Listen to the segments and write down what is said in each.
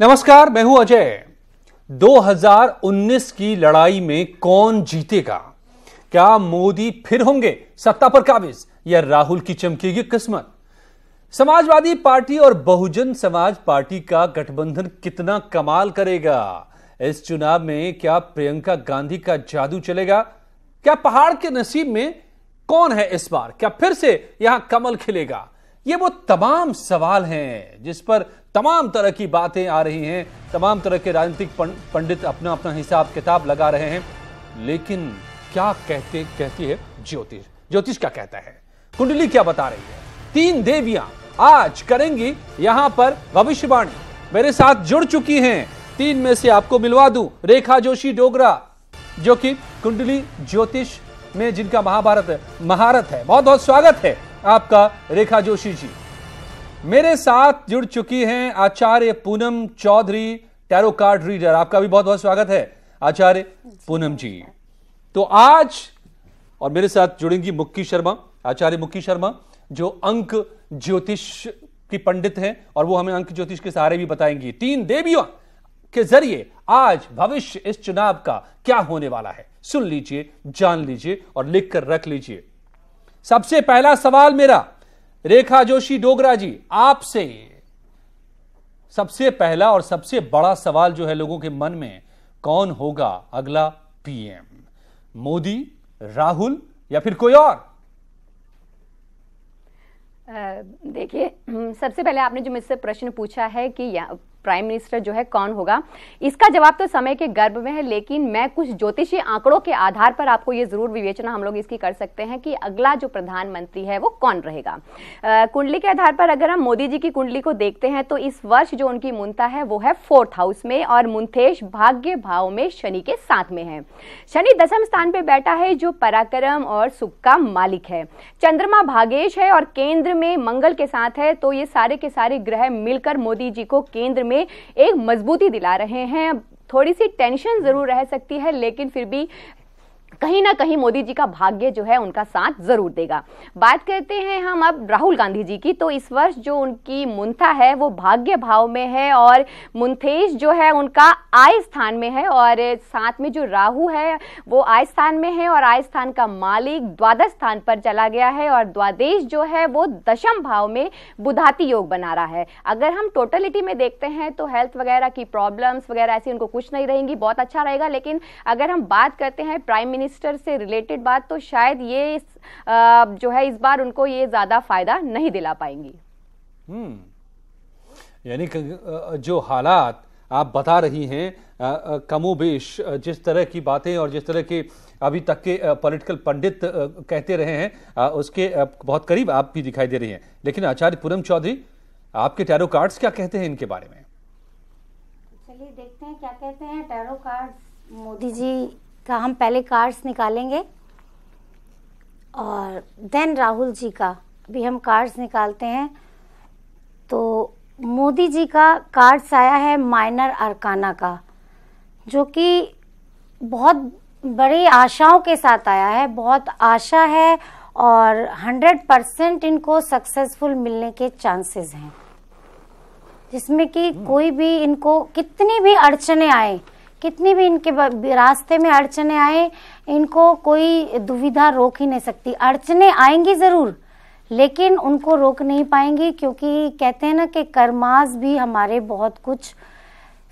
नमस्कार, मैं हूं अजय। 2019 की लड़ाई में कौन जीतेगा? क्या मोदी फिर होंगे सत्ता पर काबिज या राहुल की चमकेगी किस्मत? समाजवादी पार्टी और बहुजन समाज पार्टी का गठबंधन कितना कमाल करेगा? इस चुनाव में क्या प्रियंका गांधी का जादू चलेगा? क्या पहाड़ के नसीब में कौन है इस बार? क्या फिर से यहां कमल खिलेगा? ये वो तमाम सवाल हैं जिस पर तमाम तरह की बातें आ रही हैं, तमाम तरह के राजनीतिक पंडित अपना अपना हिसाब किताब लगा रहे हैं। लेकिन क्या कहती है ज्योतिष क्या कहता है? कुंडली क्या बता रही है? 3 देवियां आज करेंगी यहां पर भविष्यवाणी। मेरे साथ जुड़ चुकी हैं, 3 में से आपको मिलवा दूं। रेखा जोशी डोगरा, जो कि कुंडली ज्योतिष में जिनका महारत है। बहुत बहुत स्वागत है आपका रेखा जोशी जी। मेरे साथ जुड़ चुकी हैं Acharya Poonam Chaudhary, tarot card reader. आपका भी बहुत बहुत स्वागत है आचार्य पूनम जी। तो आज और मेरे साथ जुड़ेंगी मुक्की शर्मा, आचार्य मुक्की शर्मा, जो अंक ज्योतिष की पंडित हैं और वो हमें अंक ज्योतिष के सहारे भी बताएंगी 3 देवियों के जरिए आज भविष्य इस चुनाव का क्या होने वाला है। सुन लीजिए, जान लीजिए और लिखकर रख लीजिए। सबसे पहला सवाल मेरा रेखा जोशी डोगरा जी आपसे। सबसे पहला और सबसे बड़ा सवाल जो है लोगों के मन में, कौन होगा अगला पीएम? मोदी, राहुल या फिर कोई और? देखिए, सबसे पहले आपने जो मुझसे प्रश्न पूछा है कि प्राइम मिनिस्टर जो है कौन होगा, इसका जवाब तो समय के गर्भ में है। लेकिन मैं कुछ ज्योतिषीय आंकड़ों के आधार पर आपको ये जरूर विवेचना हम लोग इसकी कर सकते हैं कि अगला जो प्रधानमंत्री है वो कौन रहेगा। कुंडली के आधार पर अगर हम मोदी जी की कुंडली को देखते हैं तो इस वर्ष जो उनकी मुनता है वो है 4th हाउस में, और मुंथेश भाग्य भाव में शनि के साथ में है। शनि 10वें स्थान पर बैठा है जो पराक्रम और सुख का मालिक है। चंद्रमा भागेश है और केंद्र में मंगल के साथ है। तो ये सारे के सारे ग्रह मिलकर मोदी जी को केंद्र में एक मजबूती दिला रहे हैं। थोड़ी सी टेंशन जरूर रह सकती है, लेकिन फिर भी कहीं ना कहीं मोदी जी का भाग्य जो है उनका साथ जरूर देगा। बात करते हैं हम अब राहुल गांधी जी की। तो इस वर्ष जो उनकी मुंथा है वो भाग्य भाव में है और मुंथेश जो है उनका आय स्थान में है, और साथ में जो राहु है वो आय स्थान में है और आय स्थान का मालिक द्वादश स्थान पर चला गया है, और द्वादश जो है वो 10वें भाव में बुधाती योग बना रहा है। अगर हम टोटलिटी में देखते हैं तो हेल्थ वगैरह की प्रॉब्लम्स वगैरह ऐसी उनको कुछ नहीं रहेंगी, बहुत अच्छा रहेगा। लेकिन अगर हम बात करते हैं प्राइम मिनिस्टर से रिलेटेड बात, तो शायद ये जो है इस बार उनको ये ज्यादा फायदा नहीं दिला पाएंगी। यानी जो हालात आप बता रही हैं, कमोबेश जिस तरह की बातें और जिस तरह के अभी तक के पॉलिटिकल पंडित कहते रहे हैं, उसके बहुत करीब आप भी दिखाई दे रही हैं। लेकिन आचार्य पूनम चौधरी, आपके टैरो कार्ड्स क्या कहते हैं इनके बारे में? चलिए देखते हैं क्या कहते हैं टैरो कार्ड्स। मोदी जी का हम पहले कार्ड्स निकालेंगे और देन राहुल जी का भी हम कार्ड्स निकालते हैं। तो मोदी जी का कार्ड्स आया है माइनर अरकाना का, जो कि बहुत बड़ी आशाओं के साथ आया है। बहुत आशा है और 100% इनको सक्सेसफुल मिलने के चांसेस हैं, जिसमें कि कोई भी इनको कितनी भी अड़चने आए, कितनी भी इनके रास्ते में अड़चने आए, इनको कोई दुविधा रोक ही नहीं सकती। अड़चने आएंगी जरूर, लेकिन उनको रोक नहीं पाएंगी, क्योंकि कहते हैं ना कि कर्मास भी हमारे बहुत कुछ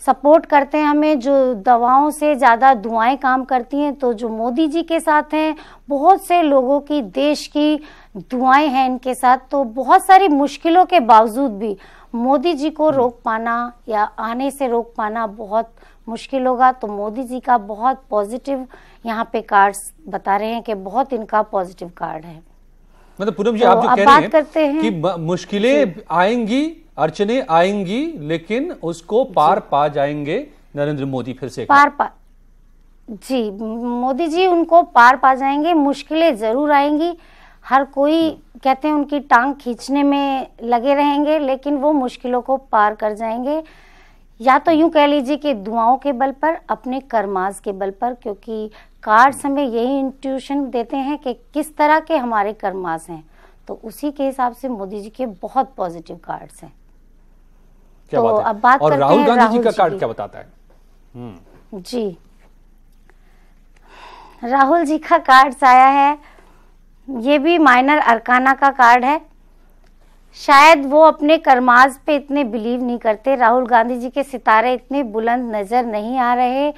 सपोर्ट करते हैं हमें। जो दवाओं से ज़्यादा दुआएं काम करती हैं, तो जो मोदी जी के साथ हैं, बहुत से लोगों की, देश की दुआएं हैं इनके साथ। तो बहुत सारी मुश्किलों के बावजूद भी मोदी जी को रोक पाना या आने से रोक पाना बहुत मुश्किल होगा। तो मोदी जी का बहुत पॉजिटिव यहाँ पे कार्ड्स बता रहे हैं कि बहुत इनका पॉजिटिव कार्ड है। मतलब पूनम जी, आप जो कह रहे हैं कि मुश्किलें आएंगी, अड़चने आएंगी, लेकिन उसको पार पा जाएंगे नरेंद्र मोदी फिर से। जी, मोदी जी उनको पार पा जाएंगे। मुश्किलें जरूर आएंगी, हर कोई कहते हैं उनकी टांग खींचने में लगे रहेंगे, लेकिन वो मुश्किलों को पार कर जाएंगे। या तो यूं कह लीजिए कि दुआओं के बल पर, अपने कर्मास के बल पर, क्योंकि कार्ड्स हमें यही इंट्यूशन देते हैं कि किस तरह के हमारे कर्मास हैं। तो उसी के हिसाब से मोदी जी के बहुत पॉजिटिव कार्ड्स हैं। क्या तो बात है। अब बात और करते राहुल हैं गांधी जी का की। कार्ड क्या बताता है? जी, राहुल जी का कार्ड आया है, ये भी माइनर अरकाना का कार्ड है। शायद वो अपने कर्माज पे इतने बिलीव नहीं करते, राहुल गांधी जी के सितारे इतने बुलंद नजर नहीं आ रहे।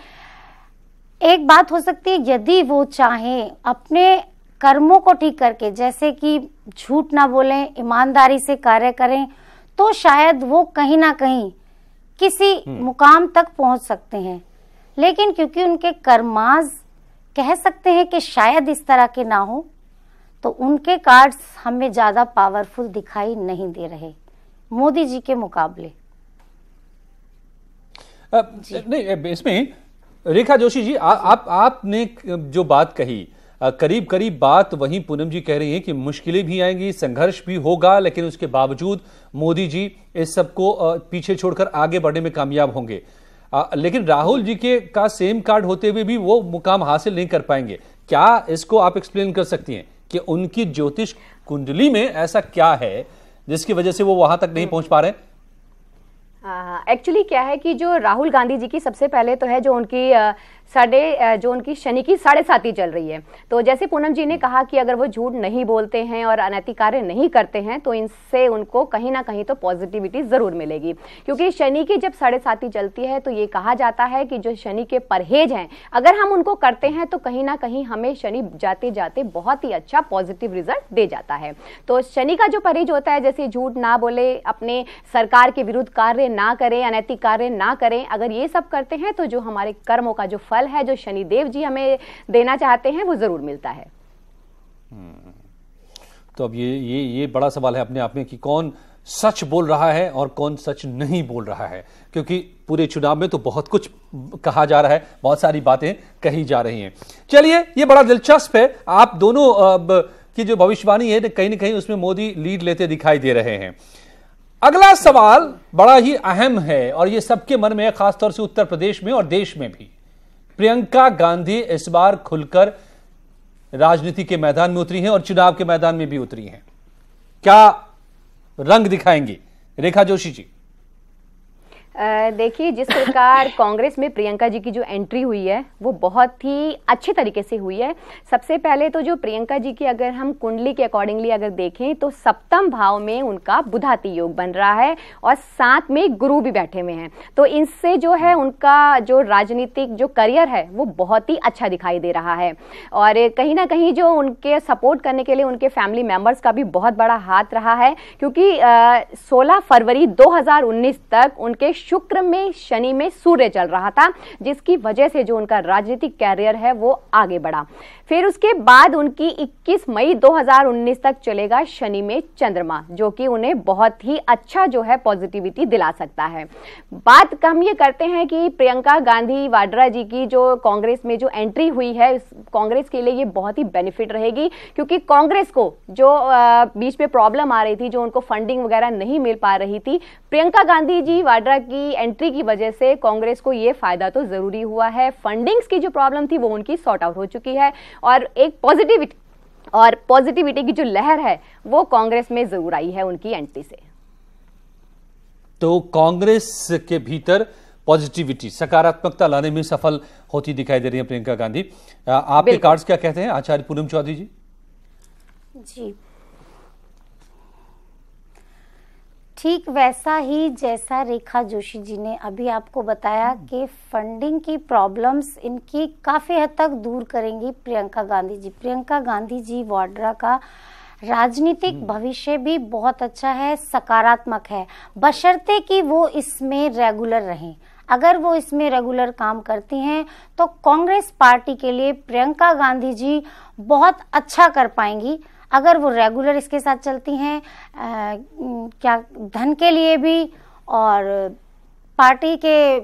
एक बात हो सकती है, यदि वो चाहें अपने कर्मों को ठीक करके, जैसे कि झूठ ना बोलें, ईमानदारी से कार्य करें, तो शायद वो कहीं ना कहीं किसी मुकाम तक पहुंच सकते हैं। लेकिन क्योंकि उनके कर्माज कह सकते हैं कि शायद इस तरह के ना हो, तो उनके कार्ड्स हमें ज्यादा पावरफुल दिखाई नहीं दे रहे मोदी जी के मुकाबले। नहीं, इसमें रेखा जोशी जी, आपने जो बात कही, करीब करीब बात वहीं पूनम जी कह रही हैं कि मुश्किलें भी आएंगी, संघर्ष भी होगा, लेकिन उसके बावजूद मोदी जी इस सबको पीछे छोड़कर आगे बढ़ने में कामयाब होंगे। लेकिन राहुल जी के का सेम कार्ड होते हुए भी वो मुकाम हासिल नहीं कर पाएंगे। क्या इसको आप एक्सप्लेन कर सकती हैं कि उनकी ज्योतिष कुंडली में ऐसा क्या है जिसकी वजह से वो वहां तक नहीं पहुंच पा रहे? एक्चुअली क्या है कि जो राहुल गांधी जी की सबसे पहले तो है जो उनकी जो उनकी शनि की 7.5 चल रही है। तो जैसे पूनम जी ने कहा कि अगर वो झूठ नहीं बोलते हैं और अनैतिक कार्य नहीं करते हैं तो इनसे उनको कहीं ना कहीं तो पॉजिटिविटी जरूर मिलेगी, क्योंकि शनि की जब 7.5 चलती है तो ये कहा जाता है कि जो शनि के परहेज हैं अगर हम उनको करते हैं तो कहीं ना कहीं हमें शनि जाते जाते बहुत ही अच्छा पॉजिटिव रिजल्ट दे जाता है। तो शनि का जो परहेज होता है, जैसे झूठ ना बोले, अपने सरकार के विरुद्ध कार्य ना करें, अनैतिक कार्य ना करें, अगर ये सब करते हैं तो जो हमारे कर्मों का जो फल है, जो शनिदेव जी हमें देना चाहते हैं, वो जरूर मिलता है। तो अब ये बड़ा सवाल है अपने आप में कि कौन सच बोल रहा है और कौन सच नहीं बोल रहा है, क्योंकि पूरे चुनाव में तो बहुत कुछ कहा जा रहा है, बहुत सारी बातें कही जा रही हैं। चलिए, ये बड़ा दिलचस्प है। आप दोनों की जो भविष्यवाणी है कहीं ना कहीं उसमें मोदी लीड लेते दिखाई दे रहे हैं। अगला सवाल बड़ा ही अहम है और ये सबके मन में है, खासतौर से उत्तर प्रदेश में और देश में भी। प्रियंका गांधी इस बार खुलकर राजनीति के मैदान में उतरी हैं और चुनाव के मैदान में भी उतरी हैं। क्या रंग दिखाएंगी रेखा जोशी जी? देखिए, जिस प्रकार कांग्रेस में प्रियंका जी की जो एंट्री हुई है वो बहुत ही अच्छे तरीके से हुई है। सबसे पहले तो जो प्रियंका जी की अगर हम कुंडली के अकॉर्डिंगली अगर देखें तो सप्तम भाव में उनका बुधाती योग बन रहा है और साथ में गुरु भी बैठे हुए हैं। तो इनसे जो है उनका जो राजनीतिक जो करियर है वो बहुत ही अच्छा दिखाई दे रहा है। और कहीं ना कहीं जो उनके सपोर्ट करने के लिए उनके फैमिली मेंबर्स का भी बहुत बड़ा हाथ रहा है, क्योंकि 16 फरवरी 2019 तक उनके शुक्र में शनि में सूर्य चल रहा था, जिसकी वजह से जो उनका राजनीतिक कैरियर है वो आगे बढ़ा। फिर उसके बाद उनकी 21 मई 2019 तक चलेगा शनि में चंद्रमा, जो कि उन्हें बहुत ही अच्छा जो है पॉजिटिविटी दिला सकता है। बात हम ये करते हैं कि प्रियंका गांधी वाड्रा जी की जो कांग्रेस में जो एंट्री हुई है, कांग्रेस के लिए ये बहुत ही बेनिफिट रहेगी, क्योंकि कांग्रेस को जो बीच में प्रॉब्लम आ रही थी, जो उनको फंडिंग वगैरह नहीं मिल पा रही थी, प्रियंका गांधी जी वाड्रा की एंट्री की वजह से कांग्रेस को ये फायदा तो जरूरी हुआ है। फंडिंग्स की जो प्रॉब्लम थी वो उनकी सॉर्ट आउट हो चुकी है और एक पॉजिटिविटी की जो लहर है वो कांग्रेस में जरूर आई है उनकी एंट्री से। तो कांग्रेस के भीतर पॉजिटिविटी, सकारात्मकता लाने में सफल होती दिखाई दे रही है प्रियंका गांधी। आपके कार्ड्स क्या कहते हैं आचार्य पूनम चौधरी जी? जी, ठीक वैसा ही जैसा रेखा जोशी जी ने अभी आपको बताया कि फंडिंग की प्रॉब्लम्स इनकी काफी हद तक दूर करेंगी प्रियंका गांधी जी। प्रियंका गांधी जी वाड्रा का राजनीतिक भविष्य भी बहुत अच्छा है, सकारात्मक है, बशर्ते कि वो इसमें रेगुलर रहें। अगर वो इसमें रेगुलर काम करती हैं तो कांग्रेस पार्टी के लिए प्रियंका गांधी जी बहुत अच्छा कर पाएंगी। अगर वो रेगुलर इसके साथ चलती हैं, क्या धन के लिए भी और पार्टी के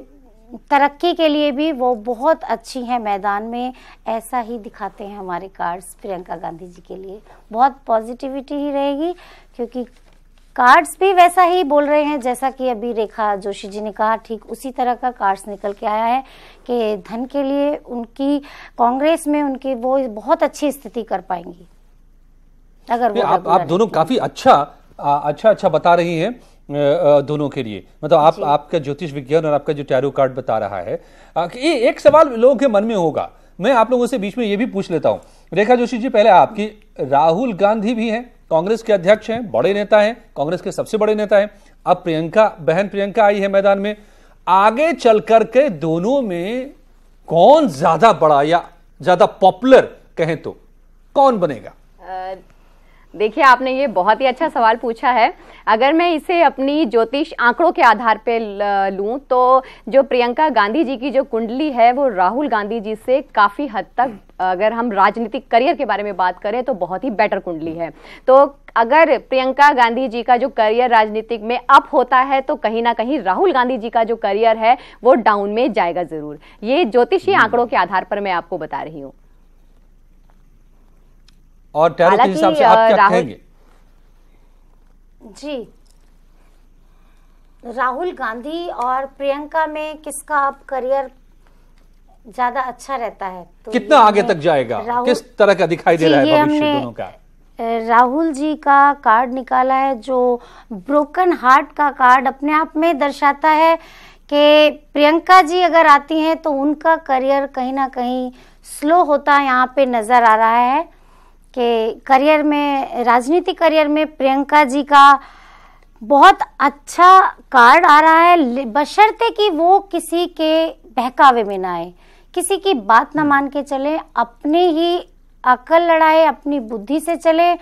तरक्की के लिए भी वो बहुत अच्छी हैं मैदान में, ऐसा ही दिखाते हैं हमारे कार्ड्स। प्रियंका गांधी जी के लिए बहुत पॉजिटिविटी ही रहेगी, क्योंकि कार्ड्स भी वैसा ही बोल रहे हैं जैसा कि अभी रेखा जोशी जी ने कहा। ठीक उसी तरह का कार्ड्स निकल के आया है कि धन के लिए उनकी कांग्रेस में उनकी वो बहुत अच्छी स्थिति कर पाएंगी अगर वो आप दोनों काफी अच्छा बता रही हैं। दोनों के लिए, मतलब आपका ज्योतिष विज्ञान और आपका जो टैरो कार्ड बता रहा है। एक सवाल लोगों के मन में होगा, मैं आप लोगों से बीच में ये भी पूछ लेता हूं। रेखा जोशी जी, पहले आपकी, राहुल गांधी भी हैं, कांग्रेस के अध्यक्ष हैं, बड़े नेता हैं, कांग्रेस के सबसे बड़े नेता हैं। अब बहन प्रियंका आई है मैदान में। आगे चल करके दोनों में कौन ज्यादा बड़ा या ज्यादा पॉपुलर कहें तो कौन बनेगा? देखिए, आपने ये बहुत ही अच्छा सवाल पूछा है। अगर मैं इसे अपनी ज्योतिष आंकड़ों के आधार पे लूं तो जो प्रियंका गांधी जी की जो कुंडली है वो राहुल गांधी जी से काफी हद तक, अगर हम राजनीतिक करियर के बारे में बात करें तो बहुत ही बेटर कुंडली है। तो अगर प्रियंका गांधी जी का जो करियर राजनीतिक में अप होता है तो कहीं ना कहीं राहुल गांधी जी का जो करियर है वो डाउन में जाएगा जरूर। ये ज्योतिषीय आंकड़ों के आधार पर मैं आपको बता रही हूँ। और टैरो के हिसाब से आप क्या कहेंगे? जी, राहुल गांधी और प्रियंका में किसका अब करियर ज्यादा अच्छा रहता है? तो कितना आगे तक जाएगा, किस तरह का दिखाई दे रहा है भविष्य दोनों का? राहुल जी का कार्ड निकाला है जो ब्रोकन हार्ट का कार्ड अपने आप में दर्शाता है कि प्रियंका जी अगर आती हैं तो उनका करियर कहीं ना कहीं स्लो होता है यहाँ पे नजर आ रहा है कि करियर में, राजनीतिक करियर में प्रियंका जी का बहुत अच्छा कार्ड आ रहा है, बशर्ते कि वो किसी के बहकावे में ना आए, किसी की बात ना मान के चले, अपनी ही अकल लड़ाए, अपनी बुद्धि से चले।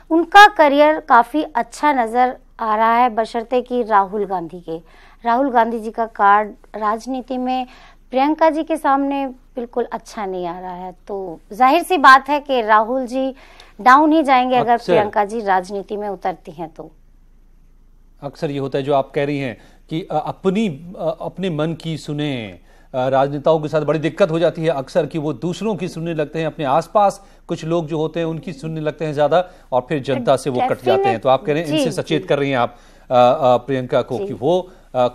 उनका करियर काफी अच्छा नजर आ रहा है, बशर्ते कि राहुल गांधी जी का कार्ड राजनीति में प्रियंका जी के सामने बिल्कुल अच्छा नहीं आ रहा है। तो जाहिर सी बात है कि राहुल जी डाउन ही जाएंगे अगर प्रियंका जी राजनीति में उतरती हैं तो। अक्सर ये होता है जो आप कह रही हैं कि अपने मन की सुने। राजनेताओं के साथ बड़ी दिक्कत हो जाती है अक्सर कि वो दूसरों की सुनने लगते हैं, अपने आसपास कुछ लोग जो होते हैं उनकी सुनने लगते हैं ज्यादा, और फिर जनता से वो कट जाते हैं। तो आप कह रहे हैं इनसे सचेत कर रही हैं आप प्रियंका को कि वो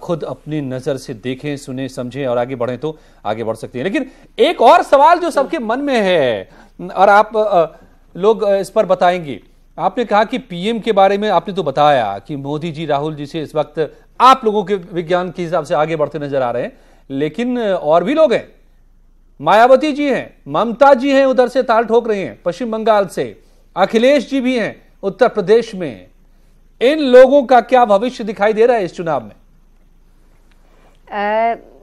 खुद अपनी नजर से देखें, सुने, समझें और आगे बढ़ें तो आगे बढ़ सकती है। लेकिन एक और सवाल जो सबके मन में है और आप लोग इस पर बताएंगे, आपने कहा कि पीएम के बारे में आपने तो बताया कि मोदी जी राहुल जी से इस वक्त आप लोगों के विज्ञान के हिसाब से आगे बढ़ते नजर आ रहे हैं, लेकिन और भी लोग हैं। मायावती जी हैं, ममता जी हैं, उधर से ताल ठोक रही हैं पश्चिम बंगाल से, अखिलेश जी भी हैं उत्तर प्रदेश में। इन लोगों का क्या भविष्य दिखाई दे रहा है इस चुनाव में?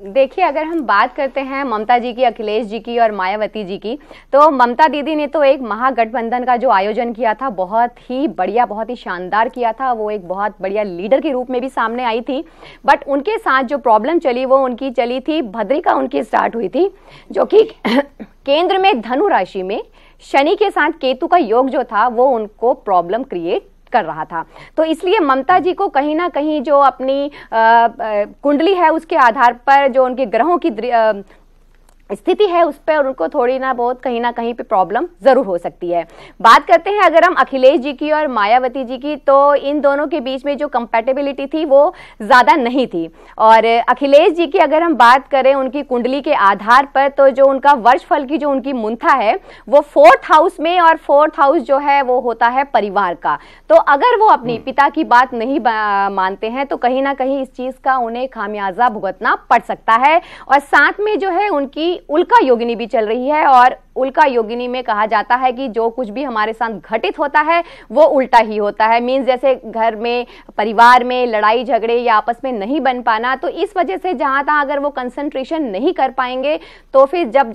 देखिए, अगर हम बात करते हैं ममता जी की, अखिलेश जी की और मायावती जी की, तो ममता दीदी ने तो एक महागठबंधन का जो आयोजन किया था बहुत ही बढ़िया, बहुत ही शानदार किया था। वो एक बहुत बढ़िया लीडर के रूप में भी सामने आई थी। बट उनके साथ जो प्रॉब्लम चली वो उनकी चली थी, भद्रिका उनकी स्टार्ट हुई थी, जो कि केंद्र में धनु राशि में शनि के साथ केतु का योग जो था वो उनको प्रॉब्लम क्रिएट कर रहा था। तो इसलिए ममता जी को कहीं ना कहीं जो अपनी कुंडली है उसके आधार पर जो उनके ग्रहों की स्थिति है उस पर उनको थोड़ी ना बहुत कहीं ना कहीं पे प्रॉब्लम जरूर हो सकती है। बात करते हैं अगर हम अखिलेश जी की और मायावती जी की, तो इन दोनों के बीच में जो कंपैटिबिलिटी थी वो ज्यादा नहीं थी। और अखिलेश जी की अगर हम बात करें उनकी कुंडली के आधार पर, तो जो उनका वर्ष फल की जो उनकी मुंथा है वो 4th हाउस में, और 4th हाउस जो है वो होता है परिवार का। तो अगर वो अपनी पिता की बात नहीं मानते हैं तो कहीं ना कहीं इस चीज का उन्हें खामियाजा भुगतना पड़ सकता है। और साथ में जो है उनकी उल्का योगिनी भी चल रही है, और उल्का योगिनी में कहा जाता है कि जो कुछ भी हमारे साथ घटित होता है वो उल्टा ही होता है। मीन्स जैसे घर में, परिवार में लड़ाई झगड़े या आपस में नहीं बन पाना, तो इस वजह से जहां तहां अगर वो कंसंट्रेशन नहीं कर पाएंगे तो फिर जब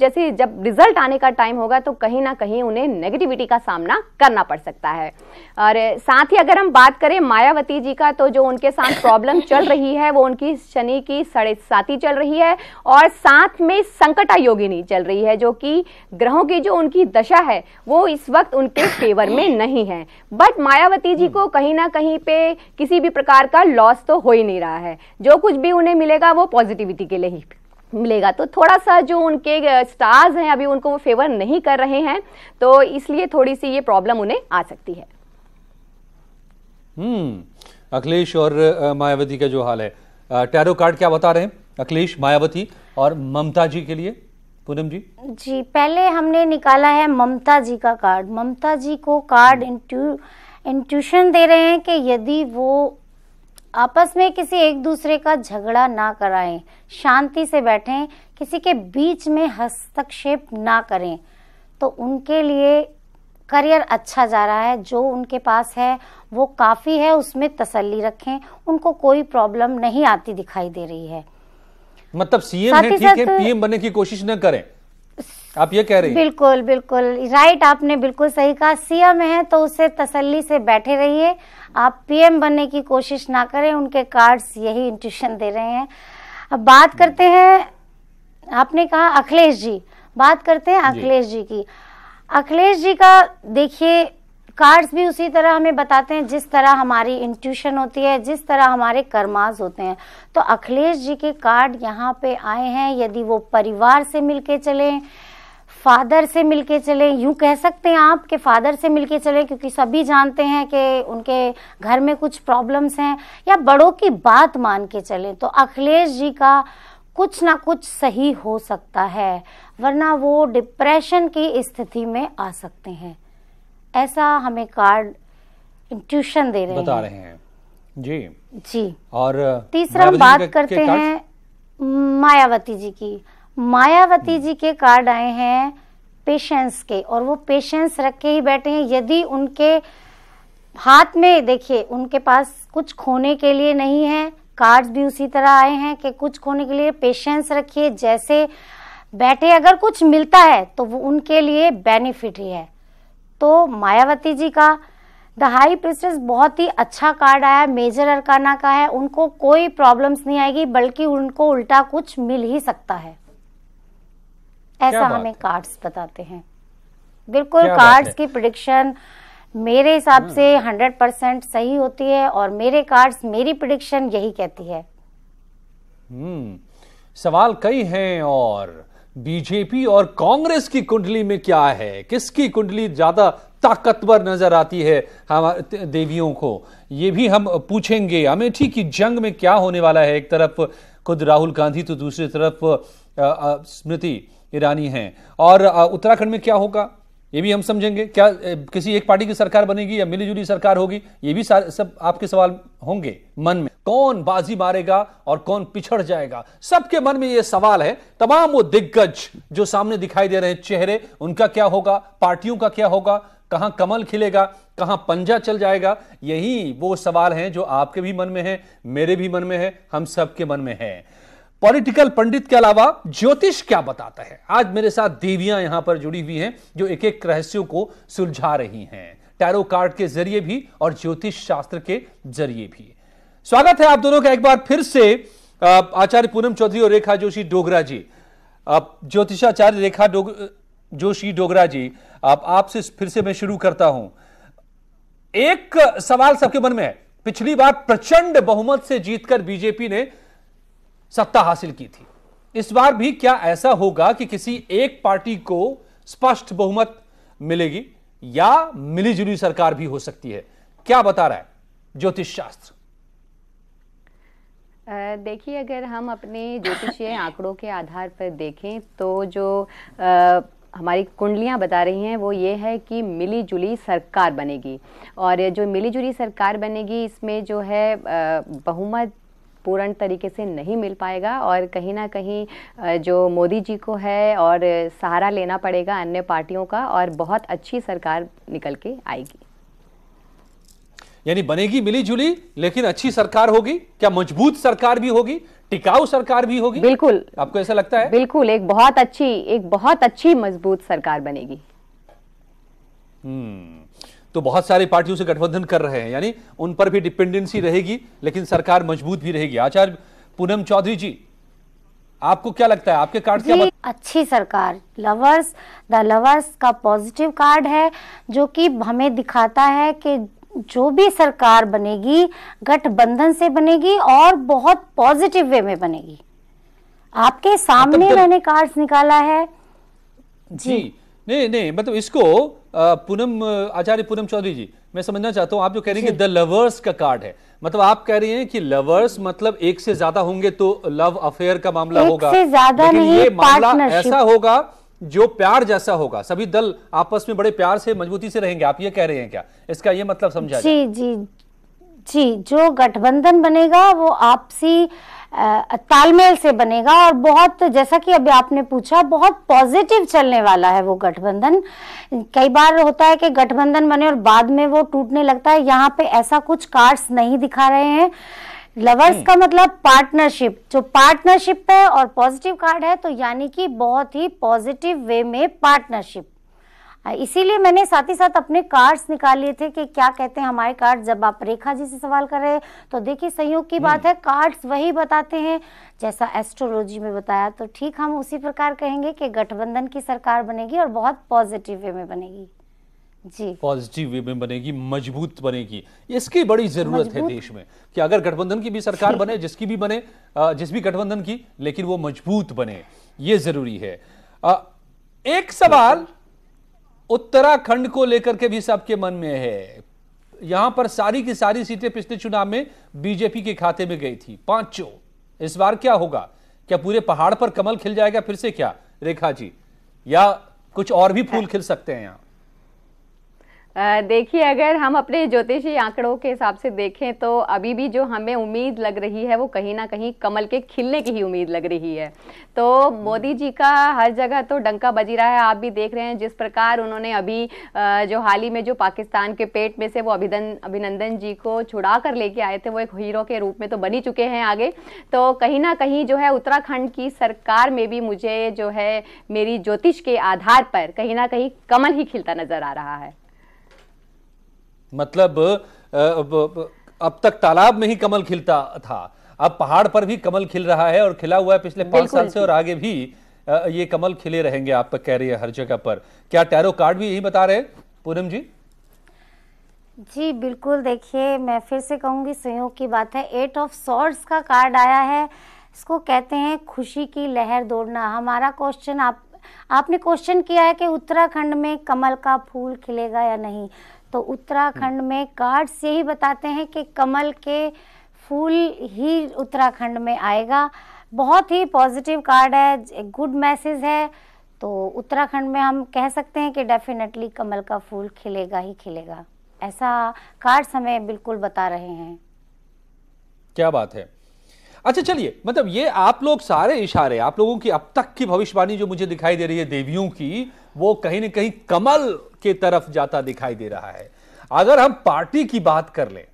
रिजल्ट आने का टाइम होगा तो कहीं ना कहीं उन्हें नेगेटिविटी का सामना करना पड़ सकता है। और साथ ही अगर हम बात करें मायावती जी का, तो जो उनके साथ प्रॉब्लम चल रही है वो उनकी शनि की 7.5 चल रही है, और साथ में संकटा योगिनी चल रही है, जो कि ग्रहों की जो उनकी दशा है वो इस वक्त उनके फेवर में नहीं है। बट मायावती जी को कहीं ना कहीं पे किसी भी प्रकार का लॉस तो हो ही नहीं रहा है। जो कुछ भी उन्हें मिलेगा वो पॉजिटिविटी के लिए ही मिलेगा। तो थोड़ा सा जो उनके स्टार्स हैं अभी उनको वो फेवर नहीं कर रहे हैं, तो इसलिए थोड़ी सी ये प्रॉब्लम उन्हें आ सकती है। अखिलेश और मायावती का जो हाल है, टैरो कार्ड क्या बता रहे हैं अखिलेश, मायावती और ममता जी के लिए? पूनम जी जी, पहले हमने निकाला है ममता जी का कार्ड। ममता जी को कार्ड इंट्यूशन दे रहे हैं कि यदि वो आपस में किसी एक दूसरे का झगड़ा ना कराएं, शांति से बैठें, किसी के बीच में हस्तक्षेप ना करें, तो उनके लिए करियर अच्छा जा रहा है। जो उनके पास है वो काफी है, उसमें तसल्ली रखें, उनको कोई प्रॉब्लम नहीं आती दिखाई दे रही है। मतलब सीएम है ठीक है, पीएम बनने की कोशिश न करें, आप ये कह रहे हैं? बिल्कुल बिल्कुल राइट, आपने बिल्कुल सही कहा। सीएम है तो उससे तसल्ली से बैठे रहिए, आप पीएम बनने की कोशिश ना करें, उनके कार्ड्स यही इंट्यूशन दे रहे हैं। अब बात करते हैं, आपने कहा अखिलेश जी, बात करते हैं अखिलेश जी की। अखिलेश जी का देखिए कार्ड्स भी उसी तरह हमें बताते हैं जिस तरह हमारी इंट्यूशन होती है, जिस तरह हमारे कर्मास होते हैं। तो अखिलेश जी के कार्ड यहाँ पे आए हैं। यदि वो परिवार से मिलके चलें, फादर से मिलके चले, यूं कह सकते हैं आप कि फादर से मिलके चले, क्योंकि सभी जानते हैं कि उनके घर में कुछ प्रॉब्लम्स हैं, या बड़ों की बात मान के चले, तो अखिलेश जी का कुछ ना कुछ सही हो सकता है, वरना वो डिप्रेशन की स्थिति में आ सकते हैं। ऐसा हमें कार्ड इंट्यूशन दे रहे बता रहे हैं जी। जी। और तीसरा हम बात करते हैं मायावती जी की। मायावती जी के कार्ड आए हैं पेशेंस के, और वो पेशेंस रख के ही बैठे हैं। यदि उनके हाथ में देखिए उनके पास कुछ खोने के लिए नहीं है, कार्ड्स भी उसी तरह आए हैं कि कुछ खोने के लिए पेशेंस रखिए, जैसे बैठे अगर कुछ मिलता है तो वो उनके लिए बेनिफिट ही है। तो मायावती जी का द हाई प्रिस्टेस बहुत ही अच्छा कार्ड आया, मेजर अरकाना का है, उनको कोई प्रॉब्लम्स नहीं आएगी, बल्कि उनको उल्टा कुछ मिल ही सकता है, ऐसा हमें कार्ड्स बताते हैं। बिल्कुल कार्ड्स की प्रेडिक्शन मेरे हिसाब से 100% सही होती है, और मेरे कार्ड्स मेरी प्रेडिक्शन यही कहती है। सवाल कई हैं, और बीजेपी और कांग्रेस की कुंडली में क्या है, किसकी कुंडली ज्यादा ताकतवर नजर आती है हमारे देवियों को, ये भी हम पूछेंगे। अमेठी की जंग में क्या होने वाला है, एक तरफ खुद राहुल गांधी तो दूसरी तरफ स्मृति ईरानी हैं, और उत्तराखंड में क्या होगा ये भी हम समझेंगे। क्या किसी एक पार्टी की सरकार बनेगी या मिलीजुली सरकार होगी, ये भी सब आपके सवाल होंगे मन में। कौन बाजी मारेगा और कौन पिछड़ जाएगा, सबके मन में ये सवाल है। तमाम वो दिग्गज जो सामने दिखाई दे रहे हैं चेहरे, उनका क्या होगा, पार्टियों का क्या होगा, कहां कमल खिलेगा, कहां पंजा चल जाएगा, यही वो सवाल हैं जो आपके भी मन में है, मेरे भी मन में है, हम सबके मन में है। पॉलिटिकल पंडित के अलावा ज्योतिष क्या बताता है, आज मेरे साथ देवियां यहां पर जुड़ी हुई हैं जो एक एक रहस्यों को सुलझा रही हैं, टैरो कार्ड के जरिए भी और ज्योतिष शास्त्र के जरिए भी। स्वागत है आप दोनों का एक बार फिर से। आचार्य पूनम चौधरी और रेखा जोशी डोगरा जी, ज्योतिषाचार्य रेखा जोशी डोगरा जी, आपसे फिर से मैं शुरू करता हूं। एक सवाल सबके मन में है, पिछली बार प्रचंड बहुमत से जीतकर बीजेपी ने सत्ता हासिल की थी, इस बार भी क्या ऐसा होगा कि किसी एक पार्टी को स्पष्ट बहुमत मिलेगी या मिलीजुली सरकार भी हो सकती है, क्या बता रहा है ज्योतिष शास्त्र? देखिए, अगर हम अपने ज्योतिषीय आंकड़ों के आधार पर देखें तो जो हमारी कुंडलियां बता रही हैं वो ये है कि मिलीजुली सरकार बनेगी, और जो मिलीजुली सरकार बनेगी इसमें जो है बहुमत पूर्ण तरीके से नहीं मिल पाएगा, और कहीं ना कहीं जो मोदी जी को है और सहारा लेना पड़ेगा अन्य पार्टियों का, और बहुत अच्छी सरकार निकल के आएगी। यानी बनेगी मिलीजुली लेकिन अच्छी सरकार होगी, क्या मजबूत सरकार भी होगी, टिकाऊ सरकार भी होगी? बिल्कुल। आपको ऐसा लगता है? बिल्कुल, एक बहुत अच्छी मजबूत सरकार बनेगी। तो बहुत सारी पार्टियों से गठबंधन कर रहे हैं, यानी उन पर भी डिपेंडेंसी रहेगी लेकिन सरकार मजबूत भी रहेगी। आचार्य पूनम चौधरी जी, आपको क्या लगता है, आपके कार्ड क्या अच्छी सरकार, द लवर्स का पॉजिटिव कार्ड है, जो कि हमें दिखाता है कि जो भी सरकार बनेगी गठबंधन से बनेगी और बहुत पॉजिटिव वे में बनेगी। आपके सामने मैंने कार्ड्स निकाला है जी। नहीं, मतलब इसको आचार्य पूनम चौधरी जी, मैं समझना चाहता हूं, आप जो कह रही हैं कि द लवर्स का कार्ड है, मतलब आप कह रही हैं कि लवर्स मतलब एक से ज्यादा होंगे तो लव अफेयर का मामला होगा, से ज्यादा नहीं, ये मामला ऐसा होगा जो प्यार जैसा होगा, सभी दल आपस में बड़े प्यार से मजबूती से रहेंगे, आप ये कह रहे हैं क्या? इसका ये मतलब समझा जी जी जी, जो गठबंधन बनेगा वो आपसी तालमेल से बनेगा और बहुत, जैसा कि अभी आपने पूछा, बहुत पॉजिटिव चलने वाला है वो गठबंधन। कई बार होता है कि गठबंधन बने और बाद में वो टूटने लगता है, यहाँ पे ऐसा कुछ कार्ड्स नहीं दिखा रहे हैं। लवर्स का मतलब पार्टनरशिप, जो पार्टनरशिप है और पॉजिटिव कार्ड है, तो यानी कि बहुत ही पॉजिटिव वे में पार्टनरशिप। इसीलिए मैंने साथ ही साथ अपने कार्ड्स निकाल लिए थे कि क्या कहते हैं हमारे कार्ड। जब आप रेखा जी से सवाल कर रहे हैं तो देखिए संयोग की बात है, कार्ड्स वही बताते हैं जैसा एस्ट्रोलॉजी में बताया, तो ठीक हम उसी प्रकार कहेंगे कि गठबंधन की सरकार बनेगी और बहुत पॉजिटिव वे में बनेगी। जी, पॉजिटिव वे में बनेगी, मजबूत बनेगी। इसकी बड़ी जरूरत है देश में कि अगर गठबंधन की भी सरकार बने, जिसकी भी बने, जिस भी गठबंधन की, लेकिन वो मजबूत बने, ये जरूरी है। एक सवाल उत्तराखंड को लेकर के भी सबके मन में है। यहां पर सारी की सारी सीटें पिछले चुनाव में बीजेपी के खाते में गई थी, 5। इस बार क्या होगा? क्या पूरे पहाड़ पर कमल खिल जाएगा फिर से क्या रेखा जी, या कुछ और भी फूल खिल सकते हैं यहां? देखिए, अगर हम अपने ज्योतिषी आंकड़ों के हिसाब से देखें तो अभी भी जो हमें उम्मीद लग रही है वो कहीं ना कहीं कमल के खिलने की ही उम्मीद लग रही है। तो मोदी जी का हर जगह तो डंका बजी रहा है। आप भी देख रहे हैं जिस प्रकार उन्होंने अभी जो हाल ही में जो पाकिस्तान के पेट में से वो अभिनंदन जी को छुड़ा कर लेके आए थे, वो एक हीरो के रूप में तो बनी चुके हैं आगे। तो कहीं ना कहीं जो है उत्तराखंड की सरकार में भी मुझे जो है मेरी ज्योतिष के आधार पर कहीं ना कहीं कमल ही खिलता नजर आ रहा है। मतलब अब तक तालाब में ही कमल खिलता था, अब पहाड़ पर भी कमल खिल रहा है और खिला हुआ है पिछले 5 साल से, और आगे भी ये कमल खिले रहेंगे। आप कह रही है हर जगह पर। क्या टैरो कार्ड भी यही बता रहे हैं पूनम जी? जी बिल्कुल। देखिए, मैं फिर से कहूंगी, संयोग की बात है, 8 ऑफ सॉर्ड्स का कार्ड आया है। इसको कहते हैं खुशी की लहर दौड़ना। हमारा क्वेश्चन, आपने क्वेश्चन किया है कि उत्तराखंड में कमल का फूल खिलेगा या नहीं, तो उत्तराखंड में कार्ड्स यही बताते हैं कि कमल के फूल ही उत्तराखंड में आएगा। बहुत ही पॉजिटिव कार्ड है, एक गुड मैसेज है। तो उत्तराखंड में हम कह सकते हैं कि डेफिनेटली कमल का फूल खिलेगा ही खिलेगा, ऐसा कार्ड्स हमें बिल्कुल बता रहे हैं। क्या बात है। अच्छा चलिए, मतलब ये आप लोग सारे इशारे, आप लोगों की अब तक की भविष्यवाणी जो मुझे दिखाई दे रही है देवियों की, वो कहीं ना कहीं कमल के तरफ जाता दिखाई दे रहा है। अगर हम पार्टी की बात कर लें,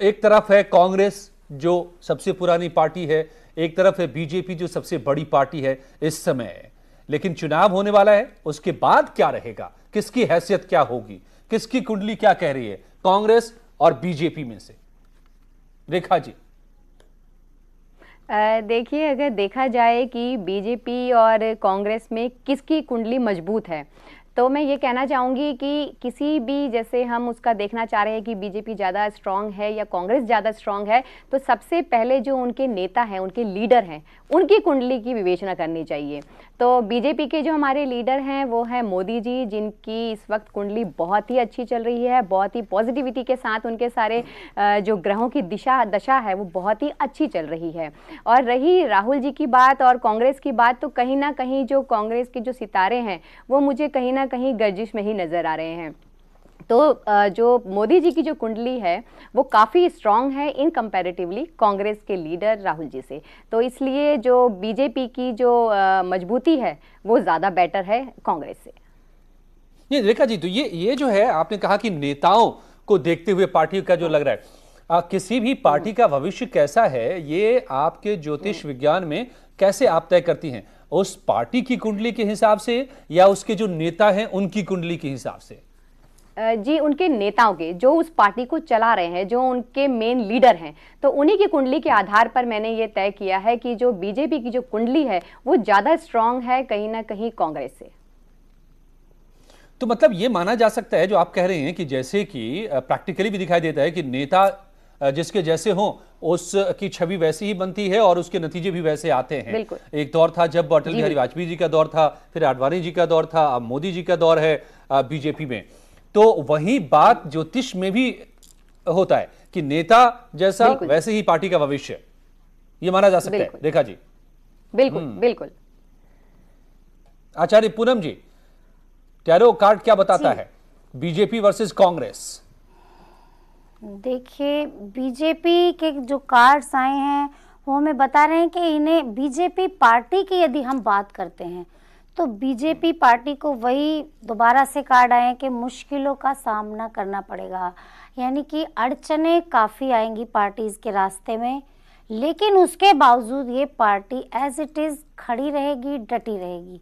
एक तरफ है कांग्रेस जो सबसे पुरानी पार्टी है, एक तरफ है बीजेपी जो सबसे बड़ी पार्टी है इस समय, लेकिन चुनाव होने वाला है, उसके बाद क्या रहेगा, किसकी हैसियत क्या होगी, किसकी कुंडली क्या कह रही है कांग्रेस और बीजेपी में से? रेखा जी। देखिए, अगर देखा जाए कि बीजेपी और कांग्रेस में किसकी कुंडली मजबूत है, तो मैं ये कहना चाहूँगी कि किसी भी, जैसे हम उसका देखना चाह रहे हैं कि बीजेपी ज़्यादा स्ट्रांग है या कांग्रेस ज़्यादा स्ट्रांग है, तो सबसे पहले जो उनके नेता हैं, उनके लीडर हैं, उनकी कुंडली की विवेचना करनी चाहिए। तो बीजेपी के जो हमारे लीडर हैं वो हैं मोदी जी, जिनकी इस वक्त कुंडली बहुत ही अच्छी चल रही है, बहुत ही पॉजिटिविटी के साथ उनके सारे जो ग्रहों की दशा है वो बहुत ही अच्छी चल रही है। और रही राहुल जी की बात और कांग्रेस की बात, तो कहीं ना कहीं जो कांग्रेस के जो सितारे हैं वो मुझे कहीं ना कहीं गर्जिश में ही नजर आ रहे हैं। तो जो मोदी जी की जो कुंडली है वो काफ़ी स्ट्रांग है इन कंपैरेटिवली कांग्रेस के लीडर राहुल जी से। तो इसलिए जो बीजेपी की जो मजबूती है वो ज़्यादा बेटर है कांग्रेस से। ये रेखा जी, तो ये जो है आपने कहा कि नेताओं को देखते हुए पार्टी का जो लग रहा है, किसी भी पार्टी का भविष्य कैसा है ये आपके ज्योतिष विज्ञान में कैसे आप तय करती हैं? उस पार्टी की कुंडली के हिसाब से या उसके जो नेता हैं उनकी कुंडली के हिसाब से? जी, उनके नेताओं के, जो उस पार्टी को चला रहे हैं, जो उनके मेन लीडर हैं, तो उन्हीं की कुंडली के आधार पर मैंने ये तय किया है कि जो बीजेपी की जो कुंडली है वो ज्यादा स्ट्रांग है कहीं ना कहीं कांग्रेस से। तो मतलब ये माना जा सकता है जो आप कह रहे हैं कि जैसे कि प्रैक्टिकली भी दिखाई देता है कि नेता जिसके जैसे हों उसकी छवि वैसी ही बनती है और उसके नतीजे भी वैसे आते हैं। एक दौर था जब अटल बिहारी वाजपेयी जी का दौर था, फिर आडवाणी जी का दौर था, अब मोदी जी का दौर है बीजेपी में। तो वही बात ज्योतिष में भी होता है कि नेता जैसा वैसे ही पार्टी का भविष्य, ये माना जा सकता है। रेखा जी। बिल्कुल बिल्कुल। आचार्य पूनम जी, टैरो कार्ड क्या बताता है बीजेपी वर्सेस कांग्रेस? देखिए, बीजेपी के जो कार्ड्स आए हैं वो हमें बता रहे हैं कि इन्हें बीजेपी पार्टी की यदि हम बात करते हैं तो बीजेपी पार्टी को वही दोबारा से कार्ड आए हैं कि मुश्किलों का सामना करना पड़ेगा, यानी कि अड़चने काफ़ी आएंगी पार्टीज के रास्ते में, लेकिन उसके बावजूद ये पार्टी एज इट इज़ खड़ी रहेगी, डटी रहेगी।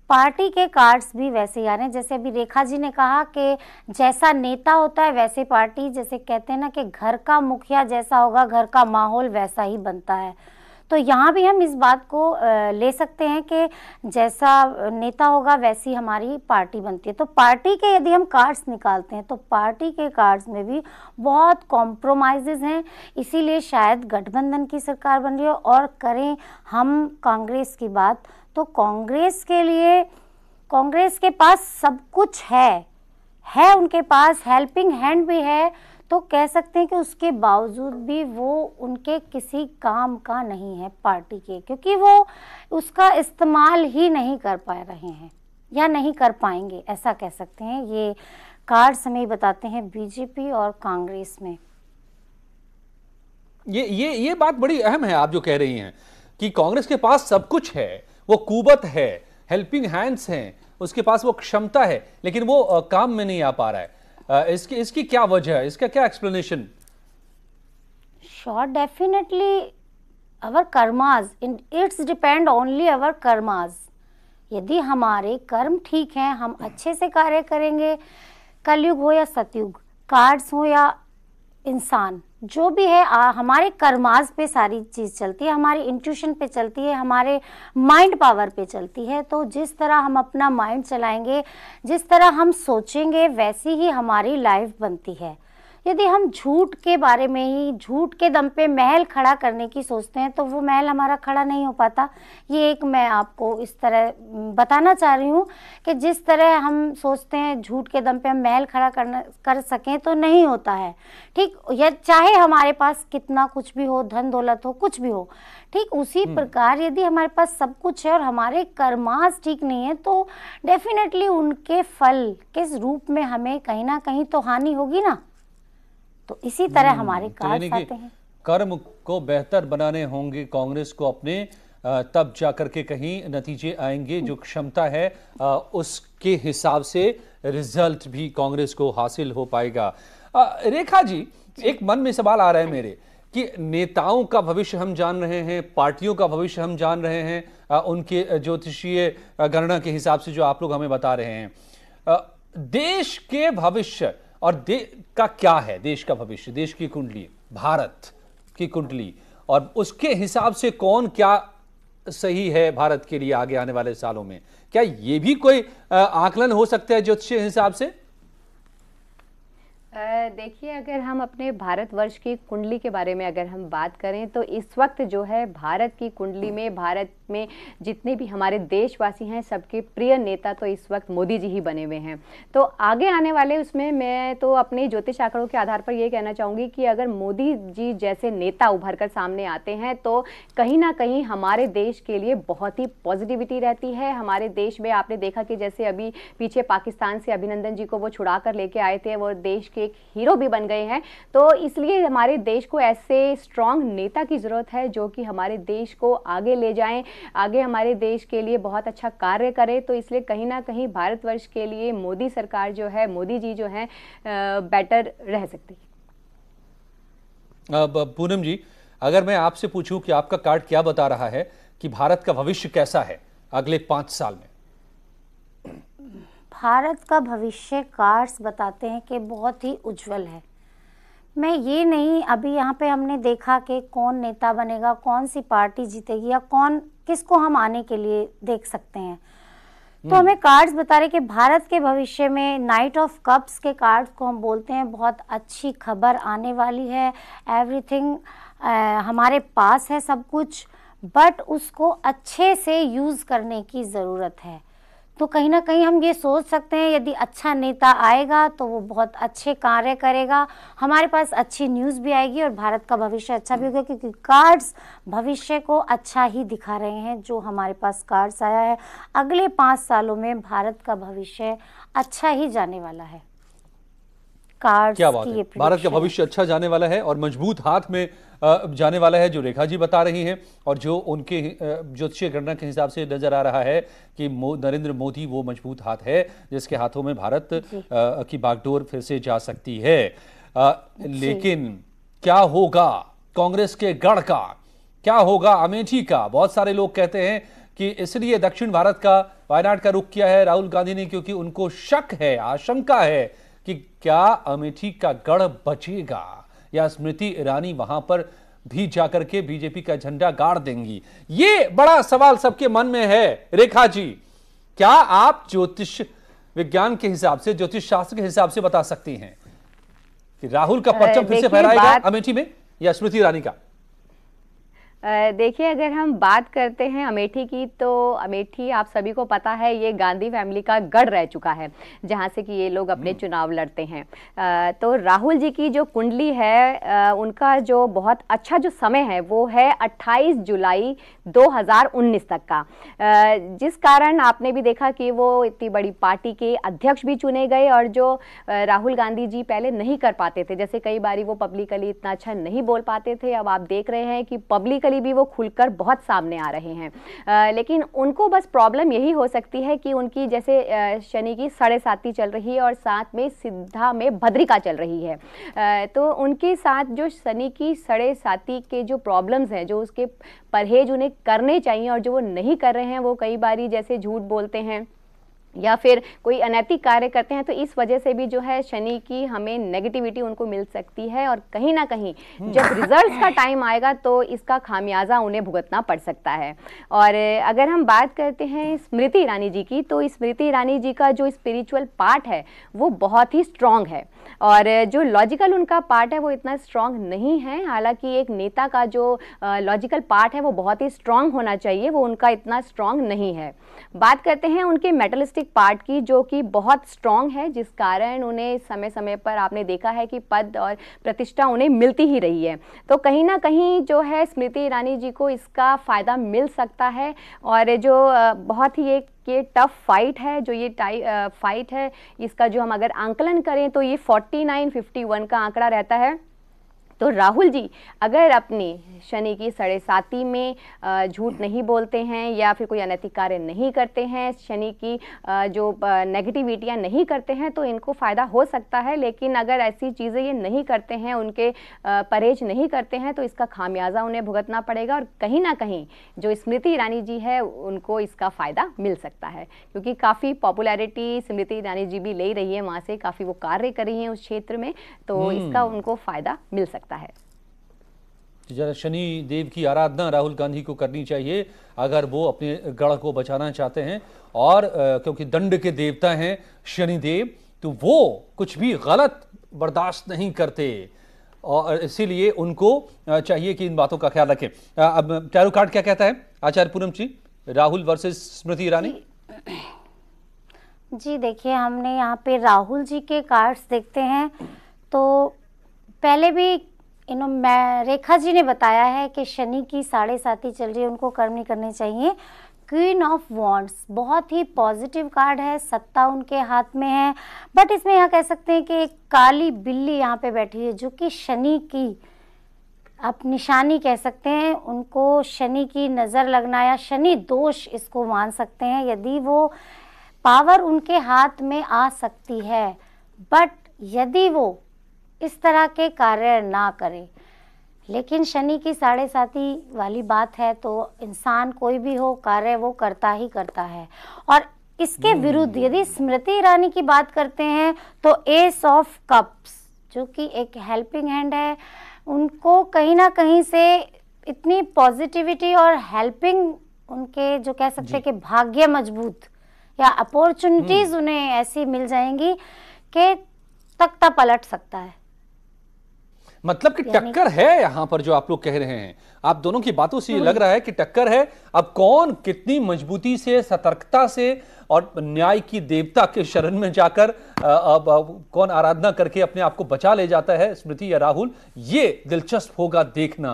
पार्टी के कार्ड्स भी वैसे ही आ रहे हैं, जैसे अभी रेखा जी ने कहा कि जैसा नेता होता है वैसे पार्टी, जैसे कहते हैं ना कि घर का मुखिया जैसा होगा घर का माहौल वैसा ही बनता है। तो यहाँ भी हम इस बात को ले सकते हैं कि जैसा नेता होगा वैसी हमारी पार्टी बनती है। तो पार्टी के यदि हम कार्ड्स निकालते हैं तो पार्टी के कार्ड्स में भी बहुत कॉम्प्रोमाइज़ेस हैं, इसीलिए शायद गठबंधन की सरकार बन रही है। और करें हम कांग्रेस की बात, तो कांग्रेस के लिए कांग्रेस के पास सब कुछ है उनके पास हेल्पिंग हैंड भी है, तो कह सकते हैं कि उसके बावजूद भी वो उनके किसी काम का नहीं है पार्टी के, क्योंकि वो उसका इस्तेमाल ही नहीं कर पा रहे हैं या नहीं कर पाएंगे, ऐसा कह सकते हैं। ये कार्ड्स हमें बताते हैं बीजेपी और कांग्रेस में। ये बात बड़ी अहम है आप जो कह रही हैं कि कांग्रेस के पास सब कुछ है, वो कुवत है, हेल्पिंग हैंड्स हैं, उसके पास वो क्षमता है, लेकिन वो काम में नहीं आ पा रहा है। इसकी क्या वजह है, इसका क्या explanation? Sure, definitely our karmas, it's depend only our karmas. यदि हमारे कर्म ठीक हैं, हम अच्छे से कार्य करेंगे, कलयुग हो या सतयुग, कार्ड्स हो या इंसान, जो भी है हमारे कर्मास पे सारी चीज़ चलती है, हमारी इंट्यूशन पे चलती है, हमारे माइंड पावर पे चलती है। तो जिस तरह हम अपना माइंड चलाएंगे, जिस तरह हम सोचेंगे, वैसी ही हमारी लाइफ बनती है। यदि हम झूठ के बारे में ही, झूठ के दम पे महल खड़ा करने की सोचते हैं तो वो महल हमारा खड़ा नहीं हो पाता। ये एक मैं आपको इस तरह बताना चाह रही हूँ कि जिस तरह हम सोचते हैं झूठ के दम पे हम महल खड़ा कर सकें तो नहीं होता है, ठीक। या चाहे हमारे पास कितना कुछ भी हो, धन दौलत हो, कुछ भी हो, ठीक उसी प्रकार यदि हमारे पास सब कुछ है और हमारे कर्मास ठीक नहीं है तो डेफिनेटली उनके फल किस रूप में हमें कहीं ना कहीं तो हानि होगी ना। तो इसी तरह हमारे कार्ड्स आते हैं। कर्म को बेहतर बनाने होंगे कांग्रेस को अपने, तब जाकर के कहीं नतीजे आएंगे। जो क्षमता है उसके हिसाब से रिजल्ट भी कांग्रेस को हासिल हो पाएगा। रेखा जी, एक मन में सवाल आ रहा है मेरे कि नेताओं का भविष्य हम जान रहे हैं, पार्टियों का भविष्य हम जान रहे हैं, उनके ज्योतिषीय गणना के हिसाब से जो आप लोग हमें बता रहे हैं, देश के भविष्य और का क्या है? देश का भविष्य, देश की कुंडली, भारत की कुंडली, और उसके हिसाब से कौन क्या सही है भारत के लिए आगे आने वाले सालों में? क्या ये भी कोई आकलन हो सकता है ज्योतिषीय हिसाब से? देखिए, अगर हम अपने भारतवर्ष की कुंडली के बारे में अगर हम बात करें तो इस वक्त जो है भारत की कुंडली में, भारत में जितने भी हमारे देशवासी हैं सबके प्रिय नेता तो इस वक्त मोदी जी ही बने हुए हैं। तो आगे आने वाले उसमें मैं तो अपने ज्योतिष आंकड़ों के आधार पर ये कहना चाहूँगी कि अगर मोदी जी जैसे नेता उभर कर सामने आते हैं तो कहीं ना कहीं हमारे देश के लिए बहुत ही पॉजिटिविटी रहती है। हमारे देश में आपने देखा कि जैसे अभी पीछे पाकिस्तान से अभिनंदन जी को वो छुड़ा कर लेके आए थे, वो देश के एक हीरो भी बन गए हैं। तो इसलिए हमारे देश को ऐसे स्ट्रांग नेता की जरूरत है जो कि हमारे देश को आगे ले जाएं, आगे हमारे देश के लिए बहुत अच्छा कार्य करे। तो इसलिए कहीं ना कहीं भारतवर्ष के लिए मोदी सरकार जो है, मोदी जी जो है बेटर रह सकती है। अब पूनम जी, अगर मैं आपसे पूछूं कि आपका कार्ड क्या बता रहा है कि भारत का भविष्य कैसा है अगले 5 साल में? भारत का भविष्य कार्ड्स बताते हैं कि बहुत ही उज्जवल है। मैं ये नहीं, अभी यहाँ पे हमने देखा कि कौन नेता बनेगा, कौन सी पार्टी जीतेगी या कौन किसको हम आने के लिए देख सकते हैं। तो हमें कार्ड्स बता रहे कि भारत के भविष्य में नाइट ऑफ कप्स के कार्ड्स को हम बोलते हैं, बहुत अच्छी खबर आने वाली है। एवरीथिंग हमारे पास है सब कुछ, बट उसको अच्छे से यूज़ करने की ज़रूरत है। तो कहीं ना कहीं हम ये सोच सकते हैं यदि अच्छा नेता आएगा तो वो बहुत अच्छे कार्य करेगा, हमारे पास अच्छी न्यूज़ भी आएगी और भारत का भविष्य अच्छा भी होगा, क्योंकि कार्ड्स भविष्य को अच्छा ही दिखा रहे हैं। जो हमारे पास कार्ड्स आया है, अगले 5 सालों में भारत का भविष्य अच्छा ही जाने वाला है। कार्ड्स क्या बात की है, ये भारत का prediction भविष्य अच्छा जाने वाला है और मजबूत हाथ में जाने वाला है, जो रेखा जी बता रही हैं और जो उनके ज्योतिषीय गणना के हिसाब से नजर आ रहा है कि नरेंद्र मोदी वो मजबूत हाथ है जिसके हाथों में भारत की बागडोर फिर से जा सकती है। लेकिन क्या होगा कांग्रेस के गढ़ का, क्या होगा अमेठी का? बहुत सारे लोग कहते हैं कि इसलिए दक्षिण भारत का वायनाड का रुख किया है राहुल गांधी ने क्योंकि उनको शक है, आशंका है कि क्या अमेठी का गढ़ बचेगा या स्मृति ईरानी वहां पर भी जाकर के बीजेपी का झंडा गाड़ देंगी। ये बड़ा सवाल सबके मन में है। रेखा जी, क्या आप ज्योतिष विज्ञान के हिसाब से, ज्योतिष शास्त्र के हिसाब से बता सकती हैं कि राहुल का परचम फिर से फहराएगा अमेठी में या स्मृति ईरानी का? देखिए, अगर हम बात करते हैं अमेठी की, तो अमेठी आप सभी को पता है ये गांधी फैमिली का गढ़ रह चुका है जहां से कि ये लोग अपने चुनाव लड़ते हैं। तो राहुल जी की जो कुंडली है, उनका जो बहुत अच्छा जो समय है वो है 28 जुलाई 2019 तक का, जिस कारण आपने भी देखा कि वो इतनी बड़ी पार्टी के अध्यक्ष भी चुने गए और जो राहुल गांधी जी पहले नहीं कर पाते थे, जैसे कई बारी वो पब्लिकली इतना अच्छा नहीं बोल पाते थे, अब आप देख रहे हैं कि पब्लिकली भी वो खुलकर बहुत सामने आ रहे हैं। लेकिन उनको बस प्रॉब्लम यही हो सकती है कि उनकी जैसे शनि की 7.5 चल रही है और साथ में सिद्धा में भद्रिका चल रही है, तो उनके साथ जो शनि की 7.5 के जो प्रॉब्लम्स हैं, जो उसके परहेज उन्हें करने चाहिए और जो वो नहीं कर रहे हैं, वो कई बारी जैसे झूठ बोलते हैं या फिर कोई अनैतिक कार्य करते हैं, तो इस वजह से भी जो है शनि की हमें नेगेटिविटी उनको मिल सकती है और कहीं ना कहीं जब रिजल्ट्स का टाइम आएगा तो इसका खामियाजा उन्हें भुगतना पड़ सकता है। और अगर हम बात करते हैं स्मृति ईरानी जी की, तो स्मृति ईरानी जी का जो स्पिरिचुअल पार्ट है वो बहुत ही स्ट्रांग है और जो लॉजिकल उनका पार्ट है वो इतना स्ट्रांग नहीं है। हालांकि एक नेता का जो लॉजिकल पार्ट है वो बहुत ही स्ट्रांग होना चाहिए, वो उनका इतना स्ट्रांग नहीं है। बात करते हैं उनके मेटलिस्टिक पार्ट की, जो कि बहुत स्ट्रांग है, जिस कारण उन्हें समय समय पर आपने देखा है कि पद और प्रतिष्ठा उन्हें मिलती ही रही है। तो कहीं ना कहीं जो है स्मृति ईरानी जी को इसका फायदा मिल सकता है और जो बहुत ही एक ये टफ फाइट है, जो ये फाइट है, इसका जो हम अगर आंकलन करें तो ये 49-51 का आंकड़ा रहता है। तो राहुल जी अगर अपनी शनि की 7.5 में झूठ नहीं बोलते हैं या फिर कोई अनैतिक कार्य नहीं करते हैं, शनि की जो नेगेटिविटियां नहीं करते हैं, तो इनको फ़ायदा हो सकता है। लेकिन अगर ऐसी चीज़ें ये नहीं करते हैं, उनके परहेज नहीं करते हैं, तो इसका खामियाजा उन्हें भुगतना पड़ेगा और कहीं ना कहीं जो स्मृति ईरानी जी है उनको इसका फ़ायदा मिल सकता है, क्योंकि काफ़ी पॉपुलैरिटी स्मृति ईरानी जी भी ले रही है, वहाँ से काफ़ी वो कार्य कर रही हैं उस क्षेत्र में, तो इसका उनको फ़ायदा मिल सकता है। जरा शनि देव की आराधना राहुल गांधी को करनी चाहिए अगर वो अपने गढ़ को बचाना चाहते हैं, और क्योंकि दंड के देवता हैं शनि देव, तो वो कुछ भी गलत बर्दाश्त नहीं करते और इसीलिए उनको चाहिए कि इन बातों का ख्याल रखें। अब टैरो कार्ड क्या कहता है आचार्य पूनम जी, राहुल वर्सेस स्मृति ईरानी? जी देखिए, हमने यहाँ पे राहुल जी के कार्ड्स देखते हैं तो पहले भी रेखा जी ने बताया है कि शनि की 7.5 चल रही है, उनको कर्म नहीं करने चाहिए। क्वीन ऑफ वॉन्ड्स बहुत ही पॉजिटिव कार्ड है, सत्ता उनके हाथ में है, बट इसमें यहाँ कह सकते हैं कि एक काली बिल्ली यहाँ पे बैठी है जो कि शनि की आप निशानी कह सकते हैं। उनको शनि की नज़र लगना या शनि दोष इसको मान सकते हैं, यदि वो पावर उनके हाथ में आ सकती है, बट यदि वो इस तरह के कार्य ना करें। लेकिन शनि की 7.5 वाली बात है तो इंसान कोई भी हो, कार्य वो करता ही करता है। और इसके विरुद्ध यदि स्मृति ईरानी की बात करते हैं तो एस ऑफ कप्स जो कि एक हेल्पिंग हैंड है, उनको कहीं ना कहीं से इतनी पॉजिटिविटी और हेल्पिंग उनके जो कह सकते हैं कि भाग्य मजबूत या अपॉर्चुनिटीज उन्हें ऐसी मिल जाएंगी कि तख्ता पलट सकता है। मतलब कि टक्कर है यहां पर जो आप लोग कह रहे हैं, आप दोनों की बातों से ये लग रहा है कि टक्कर है। अब कौन कितनी मजबूती से, सतर्कता से और न्याय की देवता के शरण में जाकर कौन आराधना करके अपने आप को बचा ले जाता है, स्मृति या राहुल, ये दिलचस्प होगा देखना।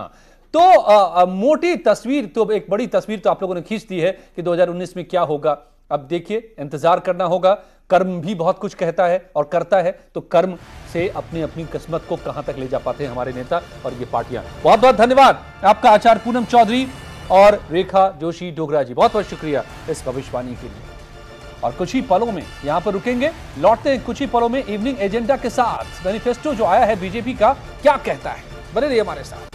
तो मोटी तस्वीर तो, एक बड़ी तस्वीर तो आप लोगों ने खींच दी है कि 2019 में क्या होगा अब देखिए, इंतजार करना होगा। कर्म भी बहुत कुछ कहता है और करता है, तो कर्म से अपनी अपनी किस्मत को कहां तक ले जा पाते हैं हमारे नेता और ये पार्टियां। बहुत बहुत धन्यवाद आपका आचार्य पूनम चौधरी और रेखा जोशी डोगरा जी, बहुत बहुत शुक्रिया इस भविष्यवाणी के लिए। और कुछ ही पलों में यहां पर रुकेंगे, लौटते हैं कुछ ही पलों में इवनिंग एजेंडा के साथ। मैनिफेस्टो जो आया है बीजेपी का, क्या कहता है, बने रहिए हमारे साथ।